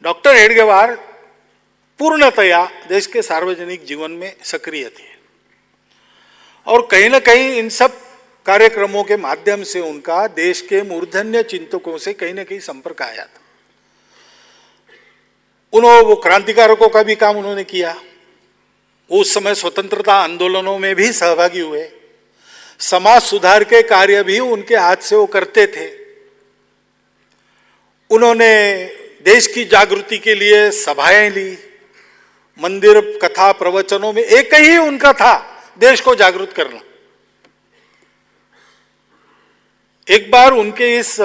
Doctor Hedgewar पूर्णतया देश के सार्वजनिक जीवन में सक्रिय थे और कहीं ना कहीं इन सब कार्यक्रमों के माध्यम से उनका देश के मूर्धन्य चिंतकों से कहीं ना कहीं संपर्क आया था। वो क्रांतिकारकों का भी काम उन्होंने किया, उस समय स्वतंत्रता आंदोलनों में भी सहभागी हुए, समाज सुधार के कार्य भी उनके हाथ से वो करते थे। उन्होंने देश की जागृति के लिए सभाएं ली, मंदिर कथा प्रवचनों में एक ही उनका था, देश को जागृत करना। एक बार उनके इस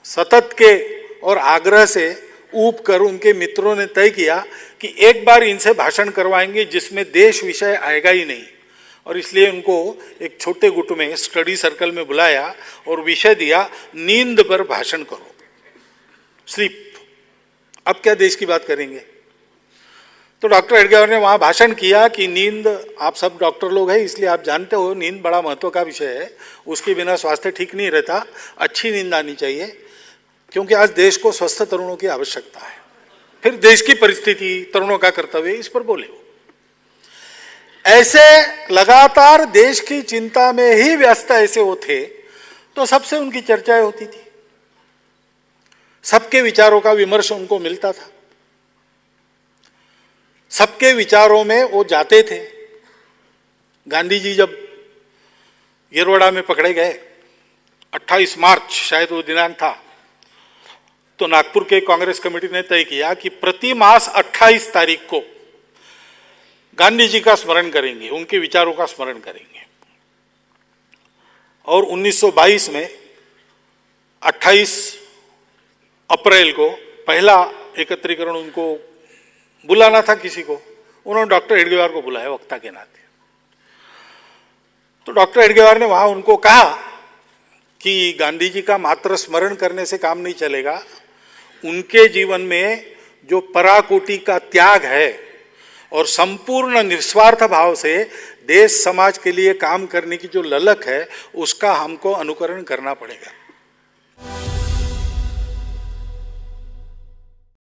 सतत के और आग्रह से ऊब कर उनके मित्रों ने तय किया कि एक बार इनसे भाषण करवाएंगे जिसमें देश विषय आएगा ही नहीं, और इसलिए उनको एक छोटे गुट में स्टडी सर्कल में बुलाया और विषय दिया, नींद पर भाषण करो, स्लीप। अब क्या देश की बात करेंगे? तो डॉक्टर हेडगेवार ने वहां भाषण किया कि नींद, आप सब डॉक्टर लोग हैं इसलिए आप जानते हो नींद बड़ा महत्व का विषय है, उसके बिना स्वास्थ्य ठीक नहीं रहता, अच्छी नींद आनी चाहिए, क्योंकि आज देश को स्वस्थ तरुणों की आवश्यकता है। फिर देश की परिस्थिति, तरुणों का कर्तव्य, इस पर बोले। ऐसे लगातार देश की चिंता में ही व्यस्त ऐसे वो थे, तो सबसे उनकी चर्चाएं होती थी, सबके विचारों का विमर्श उनको मिलता था, सबके विचारों में वो जाते थे। गांधी जी जब येरवड़ा में पकड़े गए, 28 मार्च शायद वो दिनांक था, तो नागपुर के कांग्रेस कमेटी ने तय किया कि प्रति मास 28 तारीख को गांधी जी का स्मरण करेंगे, उनके विचारों का स्मरण करेंगे। और 1922 में 28 अप्रैल को पहला एकत्रीकरण उनको बुलाना था किसी को, उन्होंने डॉक्टर हेडगेवार को बुलाया वक्ता के नाते। तो डॉक्टर हेडगेवार ने वहां उनको कहा कि गांधी जी का मात्र स्मरण करने से काम नहीं चलेगा, उनके जीवन में जो पराकोटि का त्याग है और संपूर्ण निस्वार्थ भाव से देश समाज के लिए काम करने की जो ललक है, उसका हमको अनुकरण करना पड़ेगा।